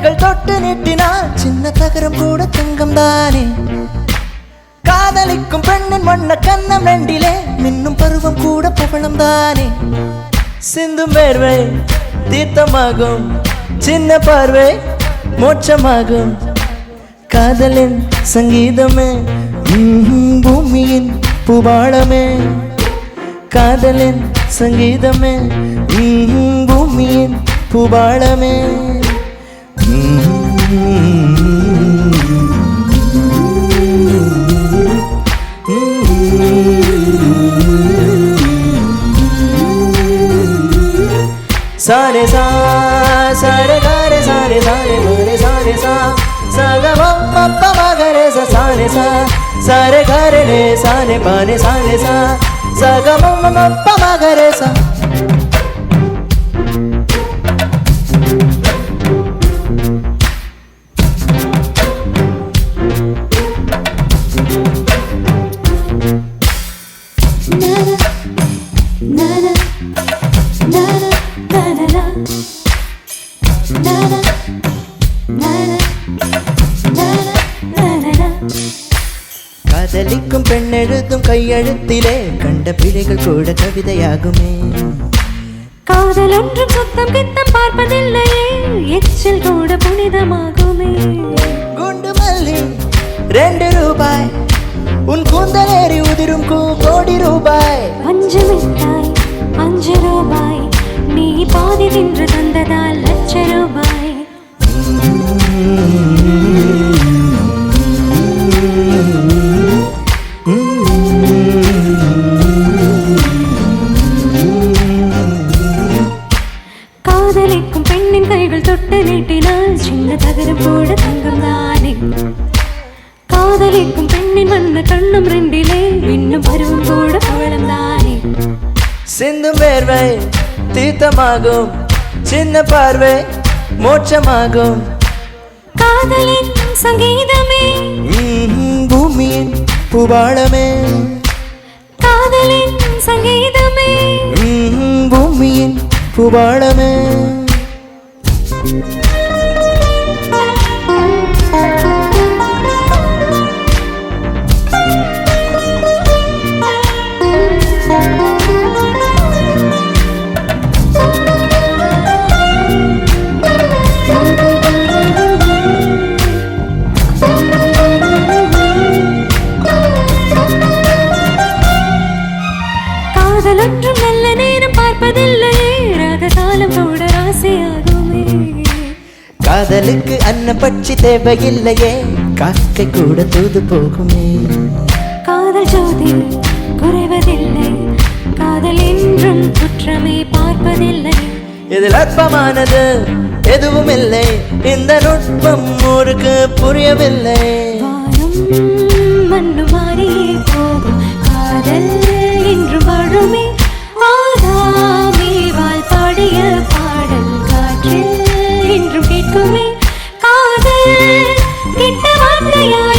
கைகள் தொட்டு நீட்டினால் சின்ன தகரம் கூட தங்கம் தானே. காதலிக்கும் பெண்ணின் வண்ண கண்ணம் ரெண்டிலே மின்னும் பருவம் கூட பவளம் தானே. சிந்தும் வேர்வை தீர்த்தமாகும், சின்ன பார்வை மோட்சமாகும். காதலின் சங்கீதமே பூமியின் பூபாளமே. காதலின் சங்கீதமே பூமியின் பூபாளமே. सारे सा सारे गारे सारे सारे गारे सारे सा सागा मप्पा मगरे सा सारे सा सारे गारे ने साने पाने सारे सा सागा मप्पा मगरे सा. காதலிக்கும் பெண் எழுதும் கையெழுத்திலே கண்ட பிழைகள் கூட கவிதையாகுமே. காதல் ஒன்றும் சுத்தம் கித்தம் பார்ப்பதில்லையே, எச்சில் கூட புனிதமாகுமே. குண்டு மல்லி 2 ரூபாய், உன் கூந்தலேறி உதிரும் கோடி ரூபாய். 5 மிட்டாய் 5 ரூபாய், நீ பாதி தின்று தந்ததால் லட்ச ரூபாய். காதலிக்கும் பெண்ணின் கைகள் தொட்டு நீட்டினால் சின்ன தகரம் கூட தங்கம் தானே. காதலிக்கும் பெண்ணின் வண்ண கண்ணும் ரெண்டிலே இன்னும் பருவம் கூட பவளம் தானே. சிந்தும் வேர்வை தீர்த்தமாகும், சின்ன பார்வை மோட்சமாகும். காதலின் சங்கீதமே பூமியின் பூபாளமே. காதலின் சங்கீதமே பூமியின் பூபாளமே. காதலொன்றும் நல்ல நேரம் பார்ப்பதில்லையே, ராக காலம் கூட ராசியாகுமே. காதலுக்கு அன்னப்பட்சி தேவையில்லையே, காக்கை கூட தூது போகுமே. காதல் ஜோதி குறைவதில்லை, காதல் என்றும் குற்றமே பார்ப்பதில்லை. இதில் அற்பமானது எதுவும் இல்லை, இந்த நுட்பம் ஊருக்கு புரியவில்லை. வானும் மண்ணு மாறியே போகும், காதல் என்று வாழுமே. ஆதாமேவால் பாடிய பாடல் காற்றில் என்றும் கேட்குமே. காதல் கெட்ட வார்த்தையாய்